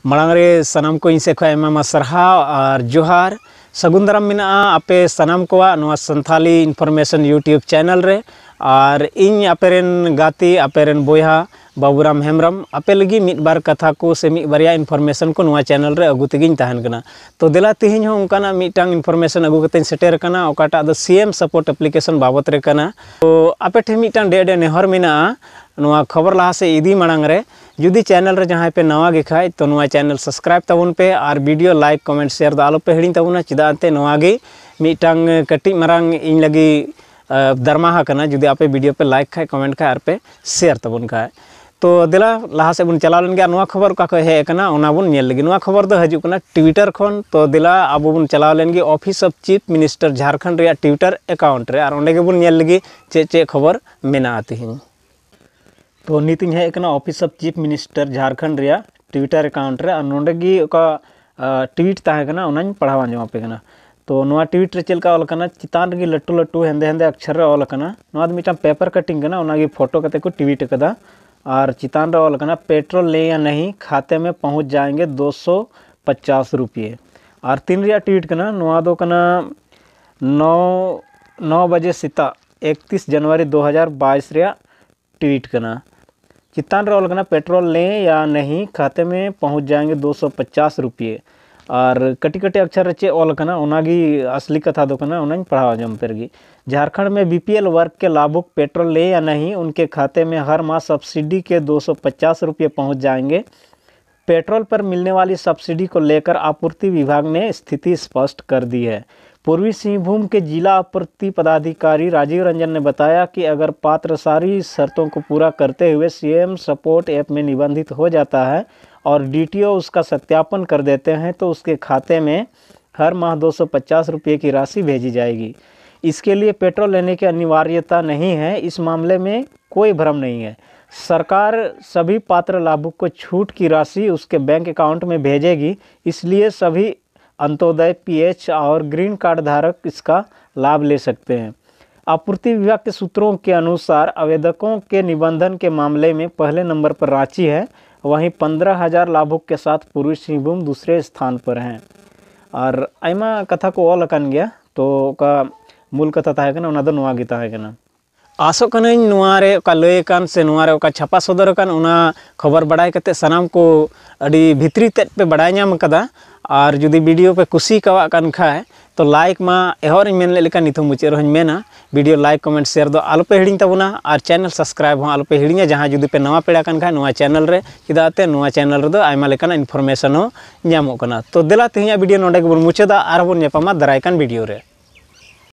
मांगरे सनाम को इनसे खो एमा सरहाव और जोहार सगुन दाराम मिना आपे सनाम को नवा संथाली इन्फॉर्मेशन यूट्यूब चैनल रे और इन आपेरेन गाती आपेरेन बोया बाबूराम हेम्ब्रम आपे लगी मिट बार कथा को से मिट बारिया इन्फॉर्मेशन को नवा चैनल रे अगु तेगिन तहन कना। तो देला तिहिन हो उनकाना मिटांग इन्फॉर्मेशन अगु कतेन सेटेर कना ओकाटा द सीएम सपोर्ट एप्लीकेशन बाबत रे कना। तो आपे ठे मिटांग डेडे नेहर मिना नवा खबर लहा से इदी मांग रे जुदी चैनल रे जहाँ पे नवा गे खाए तो नवा चैनल सब्सक्राइब तबन पे और वीडियो लाइक कमेंट शेयर दा आलो पे हिड़ी तबना चिदाते नवा गे मिटांग कटी मारांग इन लगी दरमाहा कना जुदी आपे वीडियो पे लाइक खाए कमेंट खाए और पे शेयर तबन खाए। तो दिला लहा से बन चला लेन गया नवा खबर का हे कना ओना बन नेल लगी नवा खबर दो हजू कना ट्विटर खन। तो दिला अब बन चला लेन गे office of chief minister Jharkhand रे ट्विटर अकाउंट रे और ओंडे गे बन नेल लगी चे खबर मेना तिहिन। तो नीतिन है कना office of chief minister Jharkhand रे ट्विटर अकाउंट रे और नोंडे गी ओका ट्वीट ताहे कना ओनाñ पढ़ावा जमा पे कना। तो नवा ट्वीट रे चलका ऑल कना चितान गे लट्टू लट्टू हेंदे हेंदे अक्षर रे ऑल कना नवा मिटा पेपर कटिंग कना ओना गी फोटो कते को ट्वीट कदा और चितान रे ऑल कना पेट्रोल ले या नहीं खाते में पहुंच जाएंगे 250 रुपये। और तीन रिया ट्वीट कना नवा दो कना 9 बजे सीता 31 जनवरी 2022 रिया ट्वीट कना चितान रे ऑल कना पेट्रोल लें या नहीं खाते में पहुंच जाएंगे 250 रुपये। और कटी कटी अक्षर रचे ऑल कना ओनागी असली कथा दो कना ओनाñ पढ़ावा जम पेरगी। झारखंड में बीपीएल वर्ग के लाभुक पेट्रोल ले या नहीं उनके खाते में हर माह सब्सिडी के 250 रुपये पहुंच जाएंगे। पेट्रोल पर मिलने वाली सब्सिडी को लेकर आपूर्ति विभाग ने स्थिति स्पष्ट कर दी है। पूर्वी सिंहभूम के जिला आपूर्ति पदाधिकारी राजीव रंजन ने बताया कि अगर पात्र सारी शर्तों को पूरा करते हुए सीएम सपोर्ट ऐप में निबंधित हो जाता है और डीटीओ उसका सत्यापन कर देते हैं तो उसके खाते में हर माह 250 रुपये की राशि भेजी जाएगी। इसके लिए पेट्रोल लेने की अनिवार्यता नहीं है, इस मामले में कोई भ्रम नहीं है। सरकार सभी पात्र लाभुक को छूट की राशि उसके बैंक अकाउंट में भेजेगी, इसलिए सभी अंत्योदय पीएच और ग्रीन कार्ड धारक इसका लाभ ले सकते हैं। आपूर्ति विभाग के सूत्रों के अनुसार आवेदकों के निबंधन के मामले में पहले नंबर पर रांची है, वहीं 15,000 लाभुक के साथ पूर्वी सिंहभूम दूसरे स्थान पर हैं। और आयमा कथा को ऑल अकान गया तो का मूल कथा ताहे कना ओना दो नवा गी ताहे कना आसो कनाñ नवा रे का लय कान से नवा रे का छापा सदर कान ओना खबर बड़ाई कते सनाम को अड़ी भितरी तेज पे बड़ाई नाम कदा। और जुदी वीडियो पे कुसी कवा कान खाए तो लाइक मा एहर मेन लेका निथो मुचे रहोñ मेना वीडियो लाइक कमेंट शेयर दो आलो पे हिड़िंग तबना और चैनल सब्सक्राइब हो आलो पे हिड़िंगा जहाँ जुदी पे नवा पेड़ा कान खाए नवा चैनल रे चिदाते नवा चैनल रे दो आयमा लेकाना इन्फॉर्मेशन हो ᱧᱟᱢᱚᱜ ᱠᱟᱱᱟ। तो देला तेहिया वीडियो नोडे के बन मुचेदा आर बन नेपामा दाराय कान वीडियो रे।